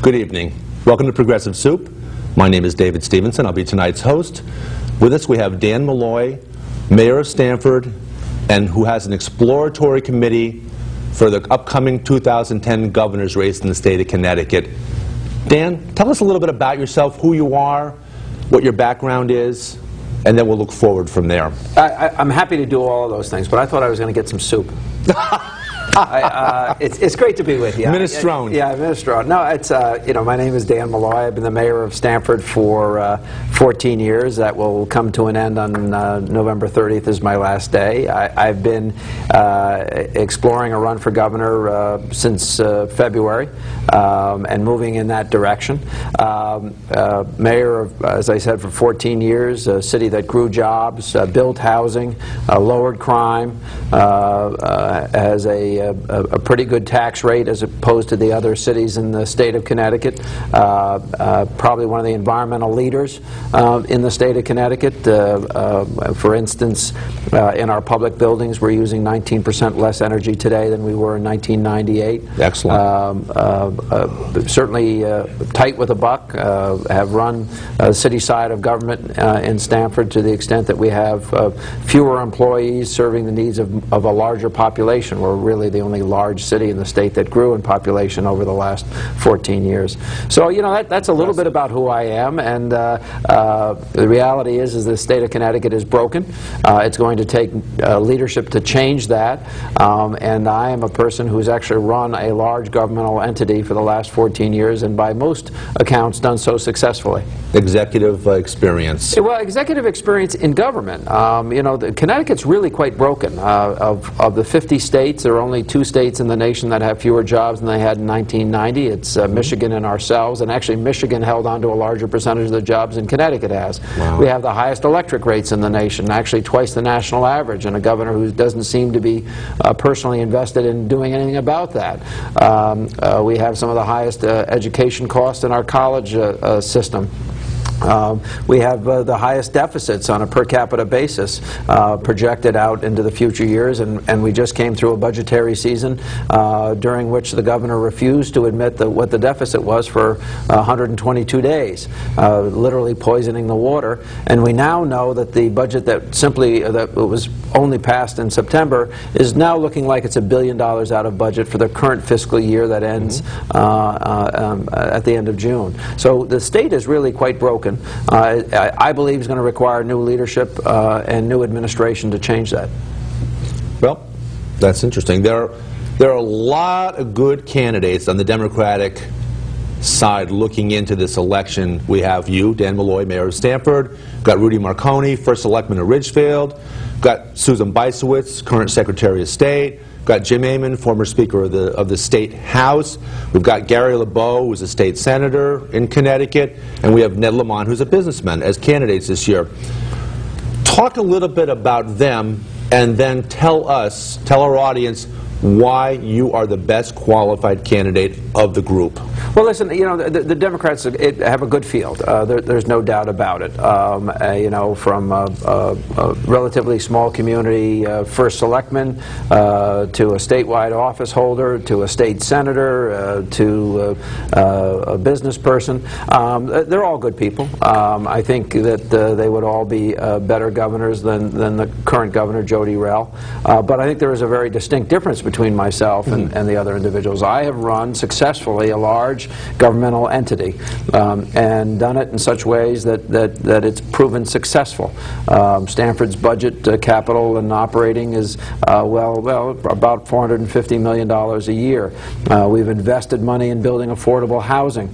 Good evening. Welcome to Progressive Soup. My name is David Stevenson. I'll be tonight's host. With us we have Dan Malloy, Mayor of Stamford, and who has an exploratory committee for the upcoming 2010 governor's race in the state of Connecticut. Dan, tell us a little bit about yourself, who you are, what your background is, and then we'll look forward from there. I'm happy to do all of those things, but I thought I was going to get some soup. It's great to be with you. Minestrone. Yeah, minestrone. No, it's my name is Dan Malloy. I've been the mayor of Stamford for 14 years. That will come to an end on November 30th is my last day. I've been exploring a run for governor since February and moving in that direction. Mayor of, as I said, for 14 years, a city that grew jobs, built housing, lowered crime, has a pretty good tax rate as opposed to the other cities in the state of Connecticut. Probably one of the environmental leaders in the state of Connecticut. For instance, in our public buildings, we're using 19% less energy today than we were in 1998. Excellent. Certainly tight with a buck. Have run the city side of government in Stamford to the extent that we have fewer employees serving the needs of a larger population. We're really the only large city in the state that grew in population over the last 14 years. So, you know, that's a little bit about who I am, and the reality is the state of Connecticut is broken. It's going to take leadership to change that, and I am a person who's actually run a large governmental entity for the last 14 years, and by most accounts done so successfully. Executive experience. Well, executive experience in government. You know, Connecticut's really quite broken. Of the 50 states, there are only 2 states in the nation that have fewer jobs than they had in 1990. It's Michigan and ourselves, and actually Michigan held on to a larger percentage of the jobs than Connecticut has. Wow. We have the highest electric rates in the nation, actually twice the national average, and a governor who doesn't seem to be personally invested in doing anything about that. We have some of the highest education costs in our college system. We have the highest deficits on a per capita basis projected out into the future years, and we just came through a budgetary season during which the governor refused to admit what the deficit was for 122 days, literally poisoning the water. And we now know that the budget that was only passed in September is now looking like it's $1 billion out of budget for the current fiscal year that ends at the end of June. So the state is really quite broken. I believe is going to require new leadership and new administration to change that. Well, that's interesting. There are a lot of good candidates on the Democratic side looking into this election. We have you, Dan Malloy, Mayor of Stamford. We've got Rudy Marconi, First Selectman of Ridgefield. We've got Susan Bysiewicz, current Secretary of State. We've got Jim Amon, former Speaker of the State House. We've got Gary LeBeau, who's a state senator in Connecticut. And we have Ned Lamont, who's a businessman, as candidates this year. Talk a little bit about them, and then tell our audience, why you are the best qualified candidate of the group. Well, listen, you know, the Democrats have a good field. There's no doubt about it. You know, from a relatively small community first selectman to a statewide office holder to a state senator to a business person. They're all good people. I think that they would all be better governors than the current governor, Jody Rell. But I think there is a very distinct difference between myself and the other individuals. I have run successfully a large governmental entity and done it in such ways that it's proven successful. Stamford's budget, capital and operating is about $450 million a year. We've invested money in building affordable housing.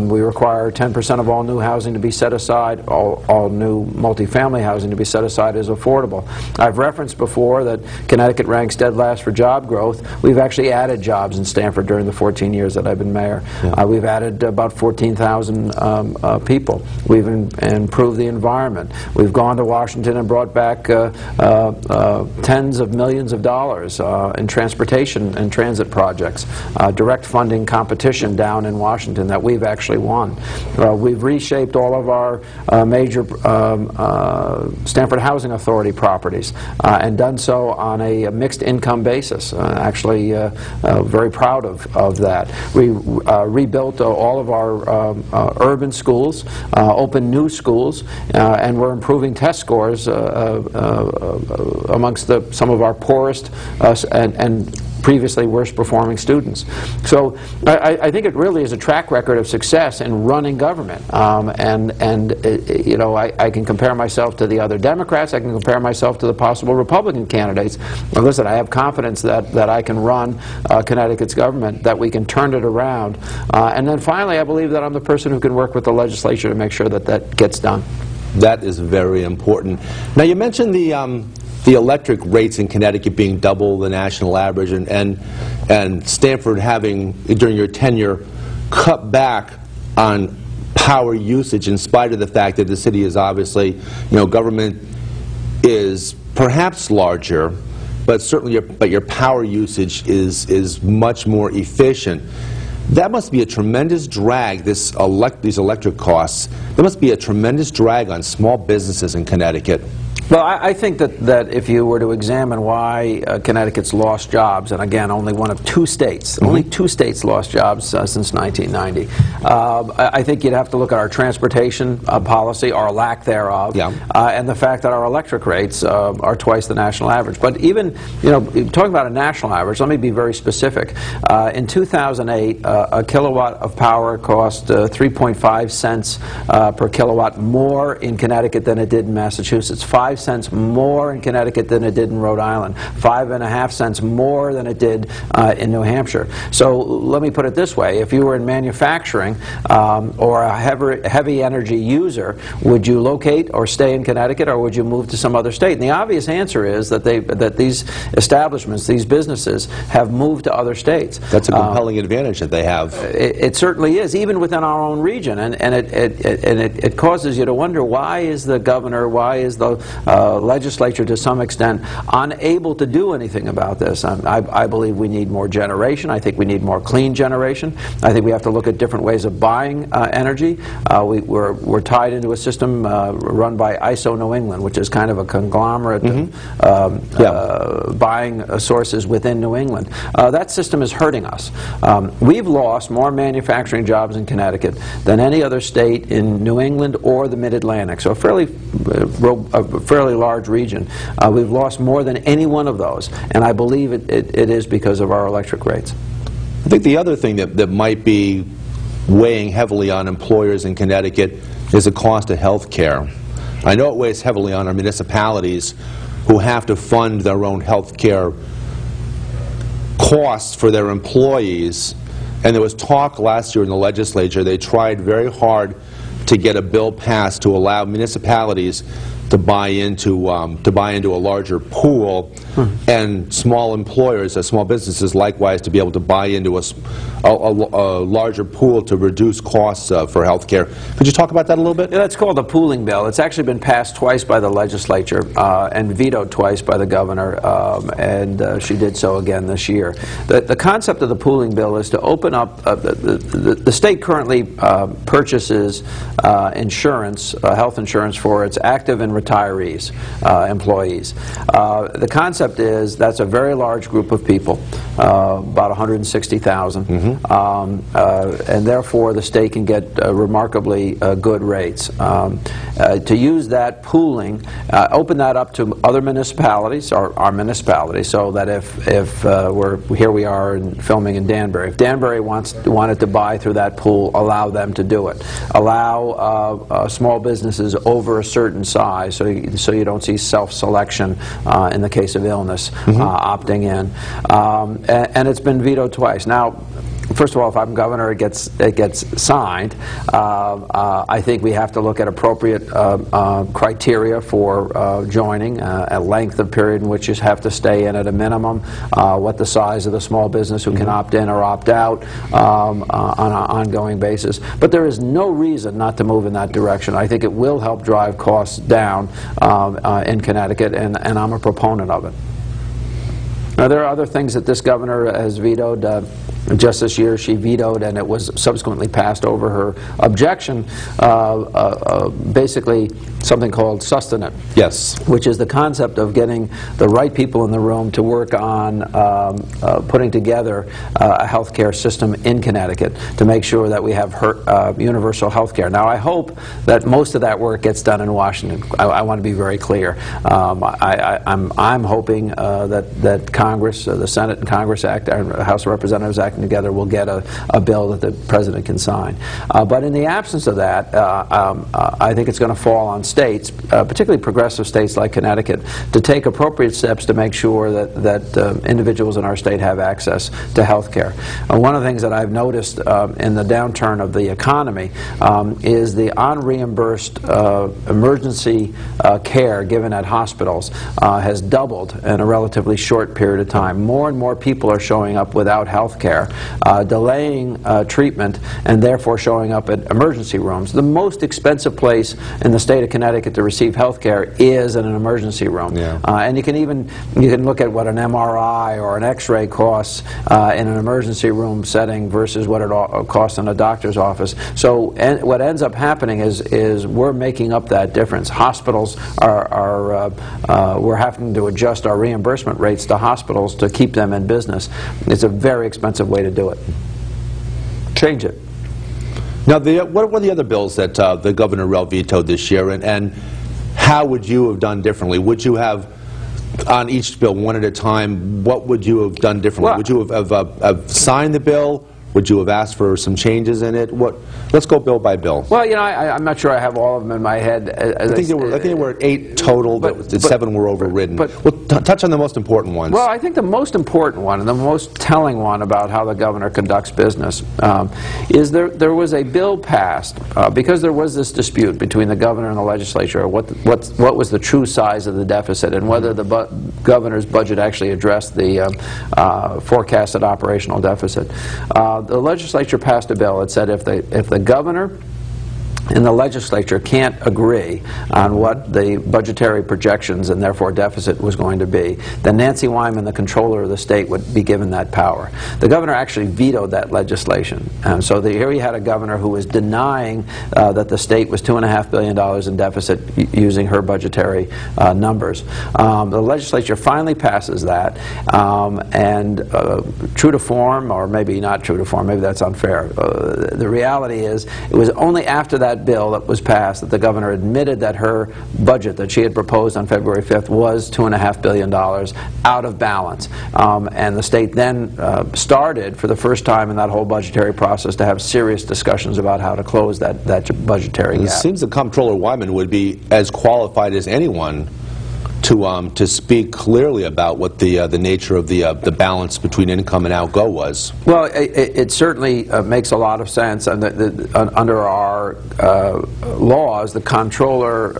We require 10% of all new housing to be set aside, all new multifamily housing to be set aside as affordable. I've referenced before that Connecticut ranks dead last for job growth. We've actually added jobs in Stamford during the 14 years that I've been mayor. Yeah. We've added about 14,000 people. We've improved the environment. We've gone to Washington and brought back tens of millions of dollars in transportation and transit projects, direct funding competition down in Washington that we've actually won. We've reshaped all of our major Stamford Housing Authority properties and done so on a mixed income basis. actually very proud of that. We rebuilt all of our urban schools, opened new schools, and we're improving test scores amongst some of our poorest and previously worst performing students. So I think it really is a track record of success in running government. You know, I can compare myself to the other Democrats. I can compare myself to the possible Republican candidates. Well, listen, I have confidence that I can run Connecticut's government, that we can turn it around. And then finally, I believe that I'm the person who can work with the legislature to make sure that that gets done. That is very important. Now, you mentioned the electric rates in Connecticut being double the national average, and Stamford having, during your tenure, cut back on power usage in spite of the fact that the city is obviously, you know, government is perhaps larger, but certainly your power usage is much more efficient. That must be a tremendous drag, these electric costs. There must be a tremendous drag on small businesses in Connecticut. Well, I think that if you were to examine why Connecticut's lost jobs, and again, only one of two states, only two states lost jobs since 1990, I think you'd have to look at our transportation policy, our lack thereof, and the fact that our electric rates are twice the national average. But even, you know, talking about a national average, let me be very specific. In 2008, a kilowatt of power cost 3.5 cents per kilowatt more in Connecticut than it did in Massachusetts. 5 cents more in Connecticut than it did in Rhode Island, 5.5 cents more than it did in New Hampshire. So let me put it this way: if you were in manufacturing or a heavy energy user, would you locate or stay in Connecticut, or would you move to some other state? And the obvious answer is that these establishments, these businesses, have moved to other states. That's a compelling advantage that they have. It certainly is, even within our own region, and it causes you to wonder, why is the governor, why is the legislature to some extent unable to do anything about this? I believe we need more generation. I think we need more clean generation. I think we have to look at different ways of buying energy. We're tied into a system run by ISO New England, which is kind of a conglomerate of buying sources within New England. That system is hurting us. We've lost more manufacturing jobs in Connecticut than any other state in New England or the Mid-Atlantic, so a fairly large region. We've lost more than any one of those, and I believe it is because of our electric rates. I think the other thing that might be weighing heavily on employers in Connecticut is the cost of health care. I know it weighs heavily on our municipalities, who have to fund their own health care costs for their employees. And there was talk last year in the legislature. They tried very hard to get a bill passed to allow municipalities to buy into a larger pool, and small employers, small businesses likewise, to be able to buy into a larger pool to reduce costs for health care. Could you talk about that a little bit? Yeah, that's called the pooling bill. It's actually been passed twice by the legislature and vetoed twice by the governor, and she did so again this year. The concept of the pooling bill is to open up, the state currently purchases insurance, health insurance, for its active and retirees, employees. The concept is that's a very large group of people, about 160,000, and therefore the state can get remarkably good rates. To use that pooling, open that up to other municipalities, or our municipality, so that if here we are filming in Danbury. If Danbury wanted to buy through that pool, allow them to do it. Allow small businesses over a certain size, so you don't see self-selection in the case of illness, opting in. And it's been vetoed twice. Now, first of all, if I'm governor, it gets signed. I think we have to look at appropriate criteria for joining, a length of period in which you have to stay in at a minimum, what the size of the small business who can opt in or opt out on an ongoing basis. But there is no reason not to move in that direction. I think it will help drive costs down in Connecticut, and I'm a proponent of it. Now, there are other things that this governor has vetoed. Just this year, she vetoed, and it was subsequently passed over her objection, basically something called sustenance. Yes. Which is the concept of getting the right people in the room to work on putting together a healthcare system in Connecticut to make sure that we have universal health care. Now, I hope that most of that work gets done in Washington. I want to be very clear. I'm hoping that Congress, the Senate and Congress Act, the House of Representatives acting together, will get a bill that the President can sign. But in the absence of that, I think it's going to fall on states, particularly progressive states like Connecticut, to take appropriate steps to make sure that individuals in our state have access to health care. One of the things that I've noticed in the downturn of the economy is the unreimbursed emergency care given at hospitals has doubled in a relatively short period of time. More and more people are showing up without health care, delaying treatment, and therefore showing up at emergency rooms. The most expensive place in the state of Connecticut to receive health care is in an emergency room. Yeah. And you can look at what an MRI or an X-ray costs in an emergency room setting versus what it costs in a doctor's office. So what ends up happening is we're making up that difference. Hospitals we're having to adjust our reimbursement rates to hospitals to keep them in business. It's a very expensive way to do it. Change it. Now, what were the other bills that the Governor Rel vetoed this year, and how would you have done differently? Would you have, on each bill, one at a time, what would you have done differently? Well, would you have signed the bill? Would you have asked for some changes in it? Let's go bill by bill. Well, you know, I'm not sure I have all of them in my head. I think there were 8 total, but 7 were overridden. We'll touch on the most important ones. Well, I think the most important one and the most telling one about how the governor conducts business is there was a bill passed because there was this dispute between the governor and the legislature what was the true size of the deficit and whether the governor's budget actually addressed the forecasted operational deficit. The legislature passed a bill that said if the governor and the legislature can't agree on what the budgetary projections and therefore deficit was going to be, then Nancy Wyman, the controller of the state, would be given that power. The governor actually vetoed that legislation. So here we had a governor who was denying that the state was $2.5 billion in deficit using her budgetary numbers. The legislature finally passes that, and true to form, or maybe not true to form, maybe that's unfair. The reality is it was only after that bill that was passed that the governor admitted that her budget that she had proposed on February 5th was $2.5 billion out of balance. And the state then started, for the first time in that whole budgetary process, to have serious discussions about how to close that budgetary gap. It seems that Comptroller Wyman would be as qualified as anyone to speak clearly about what the nature of the balance between income and outgo was. Well, it certainly makes a lot of sense, and under our laws, the comptroller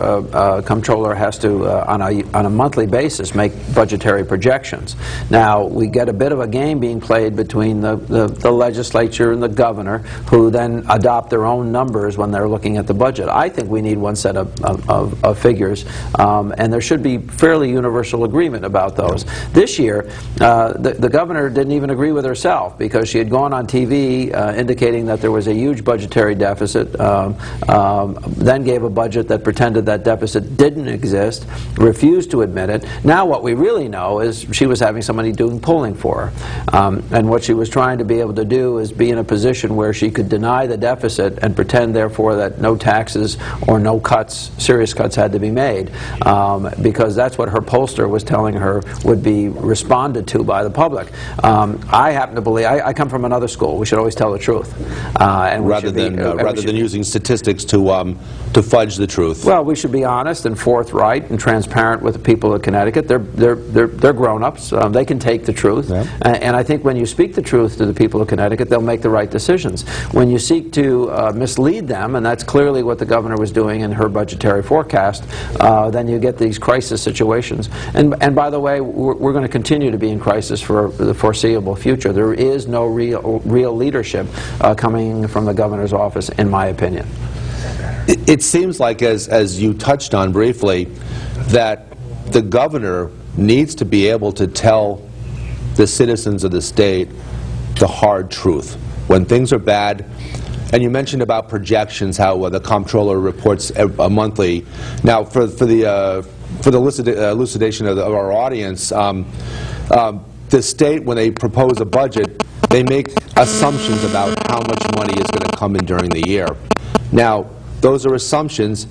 has to, on a monthly basis, make budgetary projections. Now, we get a bit of a game being played between the legislature and the governor, who then adopt their own numbers when they're looking at the budget. I think we need one set of figures, and there should be fairly universal agreement about those. This year, the governor didn't even agree with herself because she had gone on TV indicating that there was a huge budgetary deficit, then gave a budget that pretended that deficit didn't exist, refused to admit it. Now what we really know is she was having somebody doing polling for her. And what she was trying to be able to do is be in a position where she could deny the deficit and pretend, therefore, that no taxes or no cuts, serious cuts, had to be made, because that's what her pollster was telling her would be responded to by the public. I happen to believe, I come from another school, we should always tell the truth. And rather than using statistics to fudge the truth. Well, we should be honest and forthright and transparent with the people of Connecticut. They're grown-ups. They can take the truth. Yeah. And I think when you speak the truth to the people of Connecticut, they'll make the right decisions. When you seek to mislead them, and that's clearly what the governor was doing in her budgetary forecast, then you get these crisis situations. And by the way, we're going to continue to be in crisis for the foreseeable future. There is no real leadership coming from the governor's office, in my opinion. It seems like, as you touched on briefly, that the governor needs to be able to tell the citizens of the state the hard truth. When things are bad, and you mentioned about projections, how the comptroller reports monthly. Now, for the elucidation of our audience, the state, when they propose a budget, they make assumptions about how much money is going to come in during the year. Now, those are assumptions,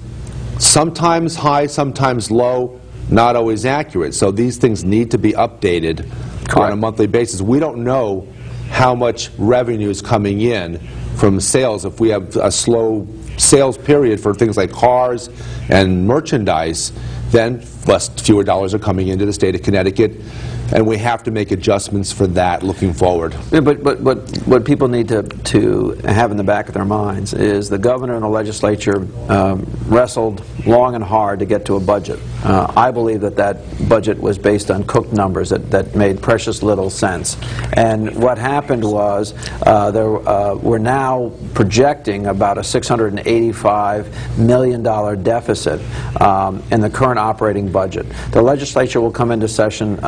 sometimes high, sometimes low, not always accurate. So these things need to be updated on a monthly basis. We don't know how much revenue is coming in from sales. If we have a slow sales period for things like cars and merchandise, then fewer dollars are coming into the state of Connecticut, and we have to make adjustments for that looking forward. Yeah, but what people need to have in the back of their minds is the governor and the legislature wrestled long and hard to get to a budget. I believe that budget was based on cooked numbers that made precious little sense. And what happened was we're now projecting about a $685 million deficit in the current operating budget. The legislature will come into session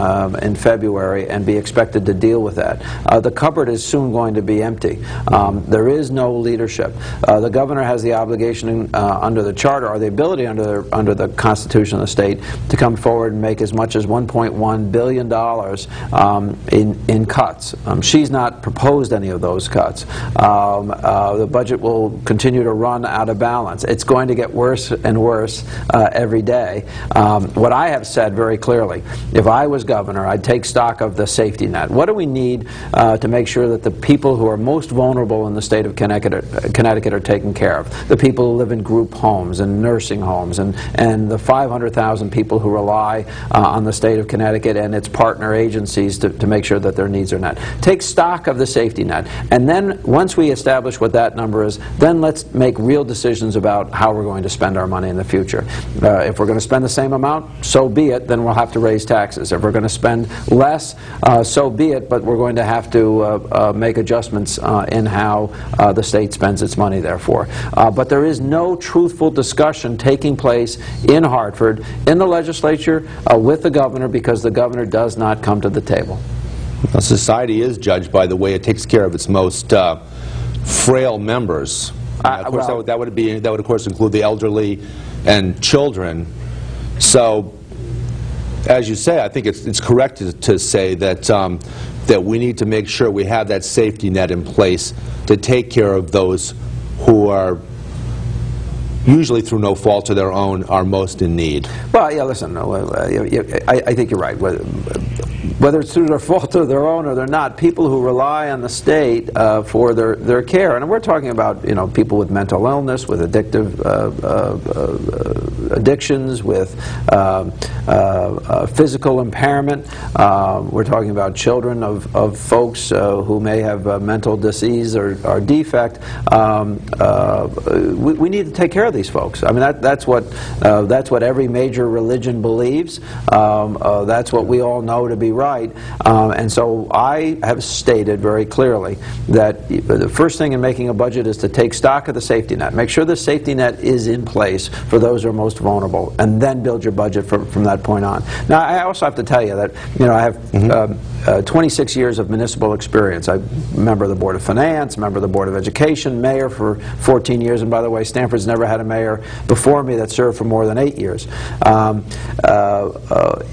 in February and be expected to deal with that. The cupboard is soon going to be empty. There is no leadership. The governor has the obligation under the charter, or the ability under the Constitution of the state, to come forward and make as much as $1.1 billion in cuts. She's not proposed any of those cuts. The budget will continue to run out of balance. It's going to get worse and worse every day. What I have said very clearly, if I was governor, I'd take stock of the safety net. What do we need to make sure that the people who are most vulnerable in the state of Connecticut are taken care of? The people who live in group homes and nursing homes, and the 500,000 people who rely on the state of Connecticut and its partner agencies to make sure that their needs are met. Take stock of the safety net. And then once we establish what that number is, then let's make real decisions about how we're going to spend our money in the future. If we're going to spend the same amount, so be it, then we'll have to raise taxes. If we're going to spend less, so be it, but we're going to have to make adjustments in how the state spends its money, therefore. But there is no truthful discussion taking place in Hartford, in the legislature, with the governor, because the governor does not come to the table. Well, society is judged by the way it takes care of its most frail members. Of course, that would of course include the elderly and children. So, as you say, I think it's correct to say that that we need to make sure we have that safety net in place to take care of those who are, usually through no fault of their own, are most in need. Well, yeah, listen, I think you're right. Whether it's through their fault of their own or they're not, people who rely on the state for their care, and we're talking about people with mental illness, with addictive addictions, with physical impairment. We're talking about children of folks who may have mental disease or defect. We need to take care of these folks. I mean, that's what every major religion believes. That's what we all know to be right. And so I have stated very clearly that the first thing in making a budget is to take stock of the safety net. Make sure the safety net is in place for those who are most vulnerable, and then build your budget from that point on. Now, I also have to tell you that I have 26 years of municipal experience. I'm a member of the Board of Finance, member of the Board of Education, mayor for 14 years, and by the way, Stamford's never had a mayor before me that served for more than 8 years.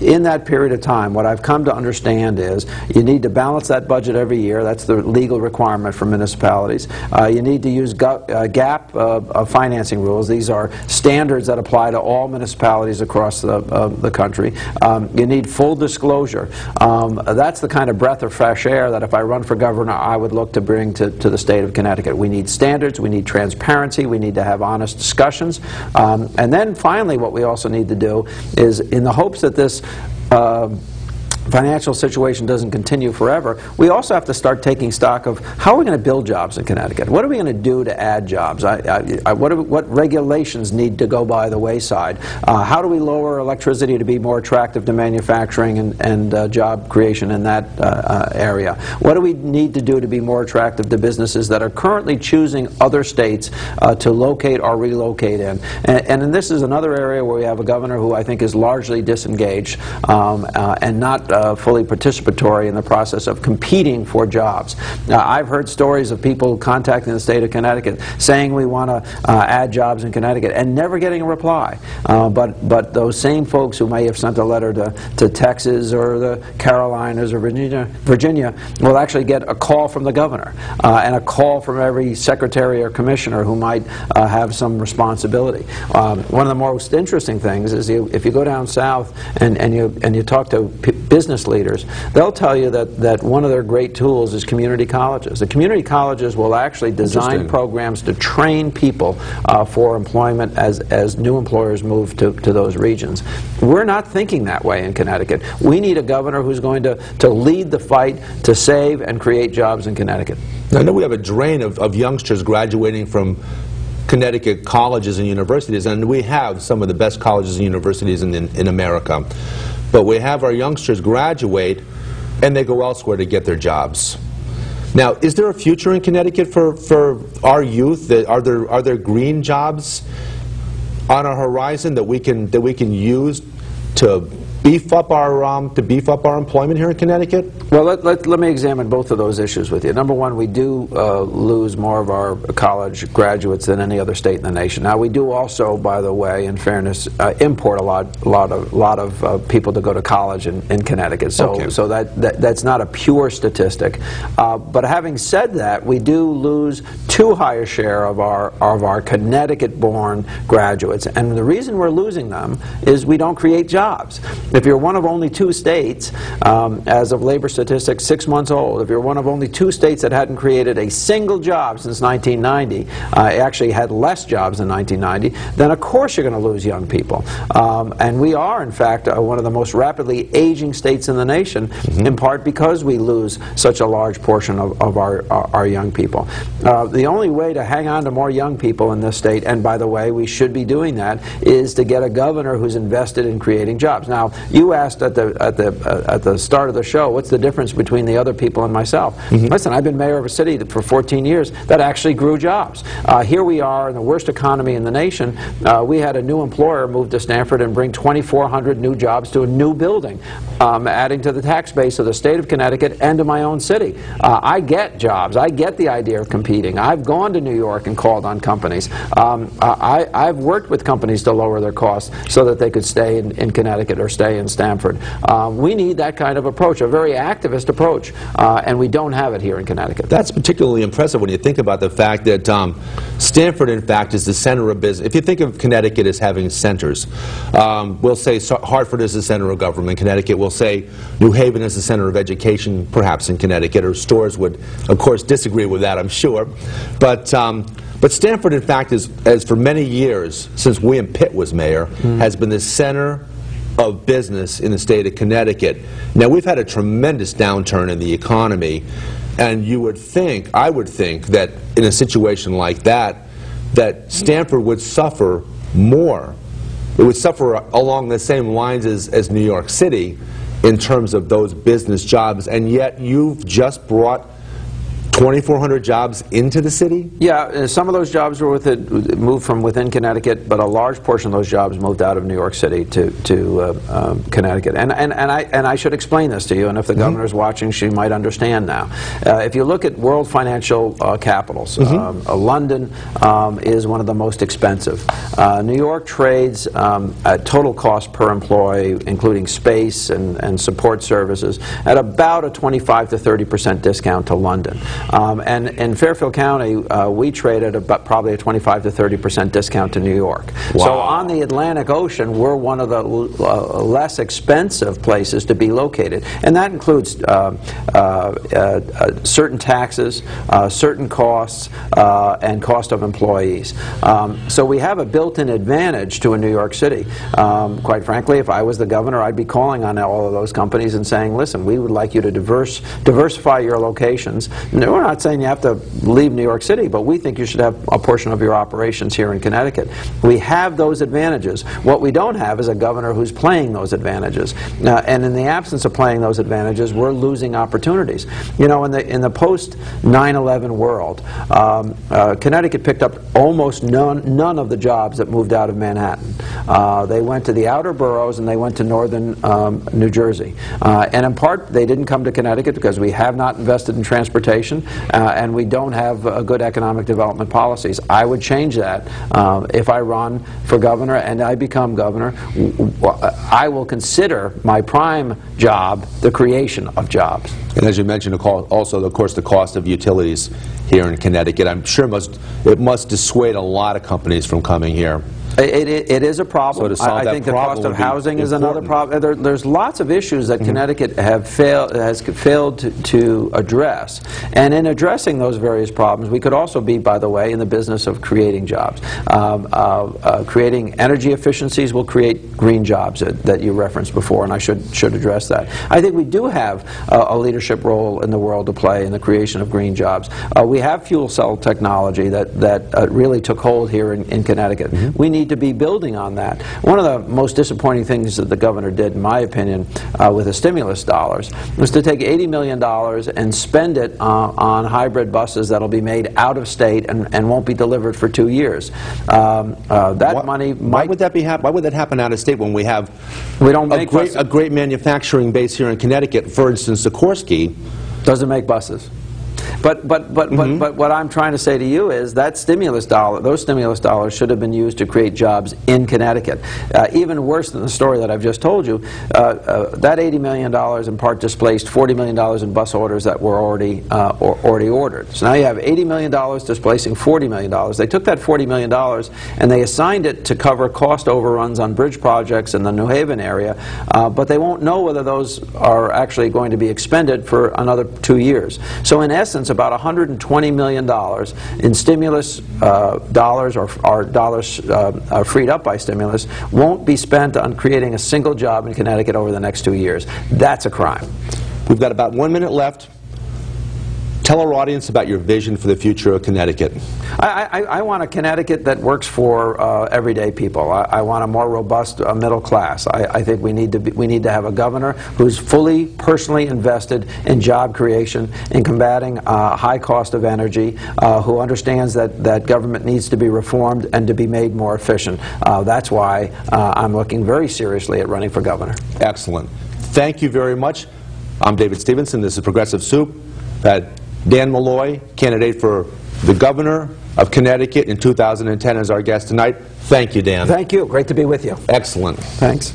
In that period of time, what I've come to understand is you need to balance that budget every year. That's the legal requirement for municipalities. You need to use GAAP financing rules. These are standards that apply to all municipalities across the country. You need full disclosure. That's the kind of breath of fresh air that if I run for governor, I would look to bring to the state of Connecticut. We need standards, we need transparency, we need to have honest discussions. And then finally, what we also need to do is, in the hopes that this financial situation doesn't continue forever, we also have to start taking stock of how are we going to build jobs in Connecticut? What are we going to do to add jobs? What regulations need to go by the wayside? How do we lower electricity to be more attractive to manufacturing and job creation in that area? What do we need to do to be more attractive to businesses that are currently choosing other states to locate or relocate in? And this is another area where we have a governor who I think is largely disengaged and not fully participatory in the process of competing for jobs. I've heard stories of people contacting the state of Connecticut saying we want to add jobs in Connecticut and never getting a reply. But those same folks who may have sent a letter to Texas or the Carolinas or Virginia will actually get a call from the governor and a call from every secretary or commissioner who might have some responsibility. One of the most interesting things is if you go down south and you talk to business leaders, they'll tell you that one of their great tools is community colleges. The community colleges will actually design programs to train people for employment as new employers move to those regions. We're not thinking that way in Connecticut. We need a governor who's going to lead the fight to save and create jobs in Connecticut. I know we have a drain of youngsters graduating from Connecticut colleges and universities, and we have some of the best colleges and universities in America. But we have our youngsters graduate and they go elsewhere to get their jobs. Now, is there a future in Connecticut for our youth? Are there green jobs on our horizon that we can use to beef up our employment here in Connecticut? Well, let me examine both of those issues with you. Number one, we do lose more of our college graduates than any other state in the nation. Now, we do also, by the way, in fairness, import a lot of people to go to college in Connecticut. So, okay. So that's not a pure statistic. But having said that, we do lose too high a share of our Connecticut-born graduates, and the reason we're losing them is we don't create jobs. If you're one of only 2 states, as of labor statistics 6 months old, if you're one of only 2 states that hadn't created a single job since 1990, actually had less jobs than 1990, then of course you're going to lose young people. And we are, in fact, one of the most rapidly aging states in the nation, in part because we lose such a large portion of our young people. The only way to hang on to more young people in this state, and by the way, we should be doing that, is to get a governor who's invested in creating jobs. Now, you asked at the start of the show, what's the difference between the other people and myself? Listen, I've been mayor of a city for 14 years that actually grew jobs. Here we are in the worst economy in the nation. We had a new employer move to Stamford and bring 2,400 new jobs to a new building, adding to the tax base of the state of Connecticut and to my own city. I get jobs. I get the idea of competing. I've gone to New York and called on companies. I've worked with companies to lower their costs so that they could stay in Connecticut or stay in Stamford. We need that kind of approach, a very activist approach, and we don't have it here in Connecticut. That's particularly impressive when you think about the fact that Stamford, in fact, is the center of business. If you think of Connecticut as having centers, we'll say Hartford is the center of government. Connecticut will say New Haven is the center of education, perhaps in Connecticut, or Storrs would, of course, disagree with that, I'm sure. But Stamford, in fact, as for many years, since William Pitt was mayor, has been the center of business in the state of Connecticut. Now, we've had a tremendous downturn in the economy, and I would think that in a situation like that Stamford would suffer more. It would suffer along the same lines as New York City in terms of those business jobs, and yet you've just brought 2,400 jobs into the city? Yeah, some of those jobs were moved from within Connecticut, but a large portion of those jobs moved out of New York City to Connecticut. And I should explain this to you, and if the governor's watching, she might understand now. If you look at world financial capitals, London is one of the most expensive. New York trades at total cost per employee, including space and support services, at about a 25 to 30% discount to London. And in Fairfield County, we trade at about probably a 25 to 30% discount to New York. Wow. So on the Atlantic Ocean, we're one of the less expensive places to be located. And that includes certain taxes, certain costs, and cost of employees. So we have a built-in advantage to a New York City. Quite frankly, if I was the governor, I'd be calling on all of those companies and saying, listen, we would like you to diversify your locations. And we're not saying you have to leave New York City, but we think you should have a portion of your operations here in Connecticut. We have those advantages. What we don't have is a governor who's playing those advantages. And in the absence of playing those advantages, we're losing opportunities. You know, in the post 9/11 world, Connecticut picked up almost none of the jobs that moved out of Manhattan. They went to the outer boroughs and they went to northern New Jersey. And in part, they didn't come to Connecticut because we have not invested in transportation and we don't have good economic development policies. I would change that if I run for governor and I become governor. I will consider my prime job the creation of jobs. And as you mentioned, also, of course, the cost of utilities here in Connecticut, I'm sure it must dissuade a lot of companies from coming here. It is a problem. So to solve I think the cost of housing is another problem. There's lots of issues that Connecticut has failed to address. And in addressing those various problems, we could also be, by the way, in the business of creating jobs. Creating energy efficiencies will create green jobs that you referenced before, and I should address that. I think we do have a leadership role in the world to play in the creation of green jobs. We have fuel cell technology that really took hold here in Connecticut. We need to be building on that. One of the most disappointing things that the governor did, in my opinion, with the stimulus dollars, was to take $80 million and spend it on hybrid buses that'll be made out of state and won't be delivered for 2 years. Money might... Why would that happen out of state when we have a great manufacturing base here in Connecticut? For instance, Sikorsky doesn't make buses. But what I'm trying to say to you is that those stimulus dollars should have been used to create jobs in Connecticut. Even worse than the story that I've just told you, that $80 million in part displaced $40 million in bus orders that were already ordered. So now you have $80 million displacing $40 million. They took that $40 million and they assigned it to cover cost overruns on bridge projects in the New Haven area, but they won't know whether those are actually going to be expended for another 2 years. So in essence, about $120 million in stimulus dollars or dollars freed up by stimulus won't be spent on creating a single job in Connecticut over the next 2 years. That's a crime. We've got about 1 minute left. Tell our audience about your vision for the future of Connecticut. I want a Connecticut that works for everyday people. I want a more robust middle class. I think we need to have a governor who's fully personally invested in job creation, in combating high cost of energy, who understands that government needs to be reformed and to be made more efficient. That's why I'm looking very seriously at running for governor. Excellent. Thank you very much. I'm David Stevenson. This is Progressive Soup. Dan Malloy, candidate for the governor of Connecticut in 2010, as our guest tonight. Thank you, Dan. Thank you. Great to be with you. Excellent. Thanks.